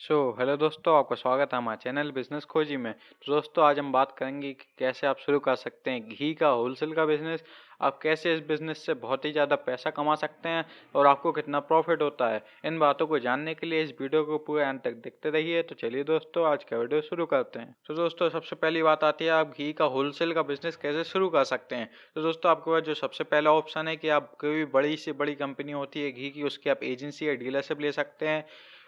Hello दोस्तों, आपका स्वागत है हमारे चैनल बिजनेस खोजी में। तो दोस्तों, आज हम बात करेंगे कि कैसे आप शुरू कर सकते हैं घी का होलसेल का बिजनेस। आप कैसे इस बिजनेस से बहुत ही ज़्यादा पैसा कमा सकते हैं और आपको कितना प्रॉफिट होता है। इन बातों को जानने के लिए इस वीडियो को पूरे अंत तक देखते रहिए। तो चलिए दोस्तों, आज का वीडियो शुरू करते हैं। तो दोस्तों, सबसे पहली बात आती है आप घी का होलसेल का बिजनेस कैसे शुरू कर सकते हैं। तो दोस्तों, आपके पास जो सबसे पहला ऑप्शन है कि आप कोई भी बड़ी से बड़ी कंपनी होती है घी की, उसकी आप एजेंसी या डीलरशिप ले सकते हैं।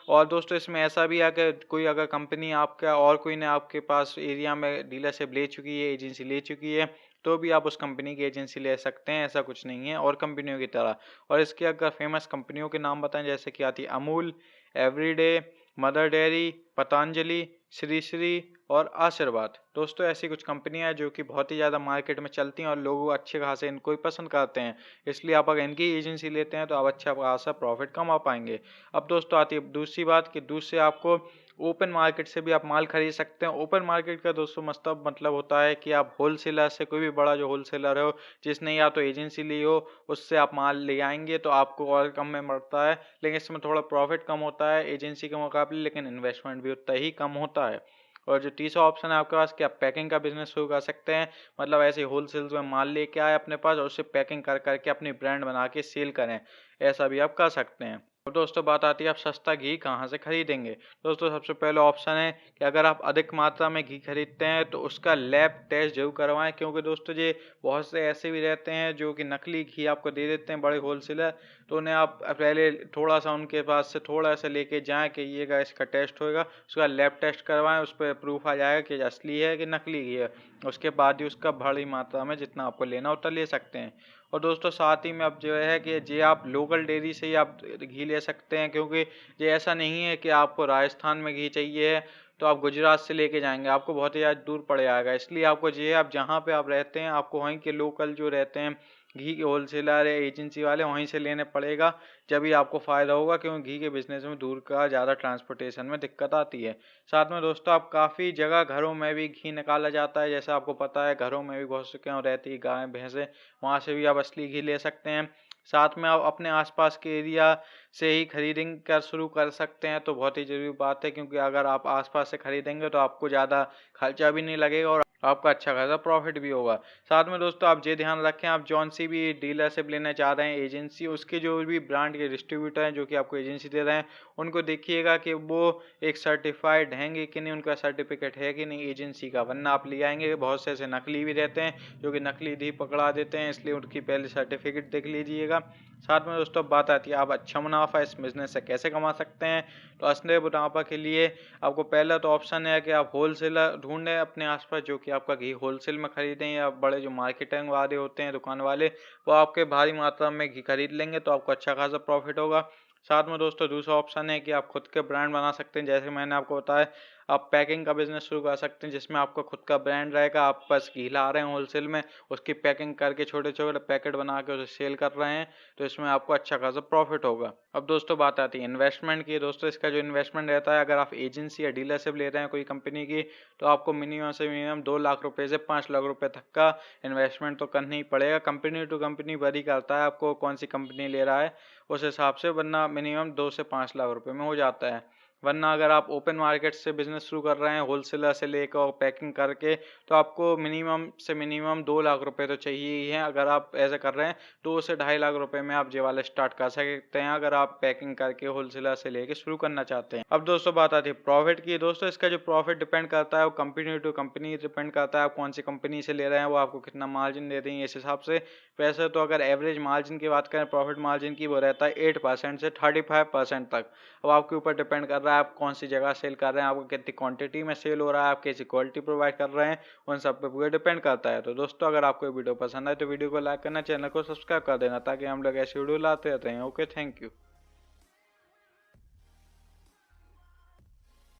और दोस्तों, इसमें ऐसा भी है कि कोई अगर कंपनी आपका और कोई ने आपके पास एरिया में डीलरशिप ले चुकी है, एजेंसी ले चुकी है, तो भी आप उस कंपनी की एजेंसी ले सकते हैं। ऐसा कुछ नहीं है और कंपनियों की तरह। और इसके अगर फेमस कंपनियों के नाम बताएं, जैसे कि आती है Amul, everyday, mother dairy, Patanjali, Shri Shri और आशीर्वाद। दोस्तों, ऐसी कुछ कंपनियां हैं जो कि बहुत ही ज़्यादा मार्केट में चलती हैं और लोग अच्छे खासे इनको ही पसंद करते हैं। इसलिए आप अगर इनकी एजेंसी लेते हैं तो आप अच्छा खासा प्रॉफिट कमा पाएंगे। अब दोस्तों, आती है दूसरी बात कि दूसरे आपको ओपन मार्केट से भी आप माल खरीद सकते हैं। ओपन मार्केट का दोस्तों मतलब होता है कि आप होलसेलर से, कोई भी बड़ा जो होलसेलर हो जिसने या तो एजेंसी ली हो, उससे आप माल ले आएंगे तो आपको और कम में पड़ता है। लेकिन इसमें थोड़ा प्रॉफिट कम होता है एजेंसी के मुकाबले, लेकिन इन्वेस्टमेंट भी उतना ही कम होता है। और जो तीसरा ऑप्शन है आपके पास कि आप पैकिंग का बिजनेस शुरू कर सकते हैं। मतलब ऐसे होलसेल में माल लेके आए अपने पास और उसे पैकिंग कर करके अपनी ब्रांड बना के सेल करें। ऐसा भी आप कर सकते हैं। अब दोस्तों, बात आती है आप सस्ता घी कहाँ से खरीदेंगे। दोस्तों, सबसे पहला ऑप्शन है कि अगर आप अधिक मात्रा में घी खरीदते हैं तो उसका लैब टेस्ट जरूर करवाएं, क्योंकि दोस्तों ये बहुत से ऐसे भी रहते हैं जो कि नकली घी आपको दे देते हैं बड़े होलसेलर। तो उन्हें आप पहले थोड़ा सा उनके पास से थोड़ा सा लेके जाएं कि ये इसका टेस्ट होएगा, उसका लैब टेस्ट करवाएं, उस पर प्रूफ आ जाएगा कि असली है कि नकली घी है। उसके बाद ही उसका बड़ी मात्रा में जितना आपको लेना उतना ले सकते हैं। और दोस्तों, साथ ही में अब जो है कि ये आप लोकल डेयरी से ही आप घी ले सकते हैं, क्योंकि ये ऐसा नहीं है कि आपको राजस्थान में घी चाहिए है तो आप गुजरात से लेके जाएंगे, आपको बहुत ही ज़्यादा दूर पड़ जाएगा। इसलिए आपको जो है, आप जहाँ पे आप रहते हैं आपको वहीं के लोकल जो रहते हैं घी के होलसेलर या एजेंसी वाले, वहीं से लेने पड़ेगा। जब भी आपको फ़ायदा होगा, क्योंकि घी के बिजनेस में दूर का ज़्यादा ट्रांसपोर्टेशन में दिक्कत आती है। साथ में दोस्तों, आप काफ़ी जगह घरों में भी घी निकाला जाता है। जैसे आपको पता है, घरों में भी बहुत से क्यों रहती है गाय भैंसें, वहाँ से भी आप असली घी ले सकते हैं। साथ में आप अपने आसपास के एरिया से ही खरीदिंग कर शुरू कर सकते हैं, तो बहुत ही ज़रूरी बात है, क्योंकि अगर आप आसपास से खरीदेंगे तो आपको ज़्यादा खर्चा भी नहीं लगेगा और आपका अच्छा खासा प्रॉफिट भी होगा। साथ में दोस्तों, आप ये ध्यान रखें, आप जौन सी भी डीलरशिप लेने चाह रहे हैं एजेंसी, उसके जो भी ब्रांड के डिस्ट्रीब्यूटर हैं जो कि आपको एजेंसी दे रहे हैं, उनको देखिएगा कि वो एक सर्टिफाइड हैंगे कि नहीं, उनका सर्टिफिकेट है कि नहीं एजेंसी का, वरना आप ले आएंगे। बहुत से ऐसे नकली भी रहते हैं जो कि नकली घी पकड़ा देते हैं, इसलिए उनकी पहले सर्टिफिकेट देख लीजिएगा। साथ में दोस्तों, बात आती है आप अच्छा मुनाफा इस बिजनेस से कैसे कमा सकते हैं। तो असली मुनाफा के लिए आपको पहला तो ऑप्शन है कि आप होलसेलर ढूंढें अपने आसपास जो कि आपका घी होलसेल में खरीदें, या बड़े जो मार्केटिंग वाले होते हैं दुकान वाले, वो आपके भारी मात्रा में घी खरीद लेंगे तो आपको अच्छा खासा प्रॉफिट होगा। साथ में दोस्तों, दूसरा ऑप्शन है कि आप खुद के ब्रांड बना सकते हैं। जैसे मैंने आपको बताया, आप पैकिंग का बिजनेस शुरू कर सकते हैं, जिसमें आपका खुद का ब्रांड रहेगा। आप बस घी ला रहे हैं होलसेल में, उसकी पैकिंग करके छोटे छोटे पैकेट बना के उसे सेल कर रहे हैं, तो इसमें आपको अच्छा खासा प्रॉफिट होगा। अब दोस्तों, बात आती है इन्वेस्टमेंट की। दोस्तों, इसका जो इन्वेस्टमेंट रहता है, अगर आप एजेंसी या डीलरशिप ले रहे हैं कोई कंपनी की, तो आपको मिनिमम से मिनिमम 2 लाख रुपए से 5 लाख रुपए तक का इन्वेस्टमेंट तो करना ही पड़ेगा। कंपनी टू कंपनी वरी करता है आपको कौन सी कंपनी ले रहा है उस हिसाब से, वरना मिनिमम 2 से 5 लाख रुपए में हो जाता है। वरना अगर आप ओपन मार्केट से बिजनेस शुरू कर रहे हैं होलसेलर से लेकर और पैकिंग करके, तो आपको मिनिमम से मिनिमम 2 लाख रुपए तो चाहिए ही हैं। अगर आप ऐसा कर रहे हैं 2 से 2.5 लाख रुपए में आप ये वाला स्टार्ट कर सकते हैं, अगर आप पैकिंग करके होलसेलर से लेके शुरू करना चाहते हैं। अब दोस्तों, बात आती है प्रॉफिट की। दोस्तों, इसका जो प्रॉफिट डिपेंड करता है वो कंपनी टू कंपनी डिपेंड करता है। आप कौन सी कंपनी से ले रहे हैं, वो आपको कितना मार्जिन दे रही है, इस हिसाब से। वैसे तो अगर एवरेज मार्जिन की बात करें, प्रॉफिट मार्जिन की, वो रहता है 8% से 35% तक। अब आपके ऊपर डिपेंड कर रहा है आप कौन सी जगह सेल कर रहे हैं, आपको कितनी क्वांटिटी में सेल हो रहा है, आप कैसी क्वालिटी प्रोवाइड कर रहे हैं, उन सब पे पूरा डिपेंड करता है। तो दोस्तों, अगर आपको ये वीडियो पसंद आए तो वीडियो को लाइक करना, चैनल को सब्सक्राइब कर देना, ताकि हम लोग ऐसी वीडियो लाते रहते हैं। Okay, thank you.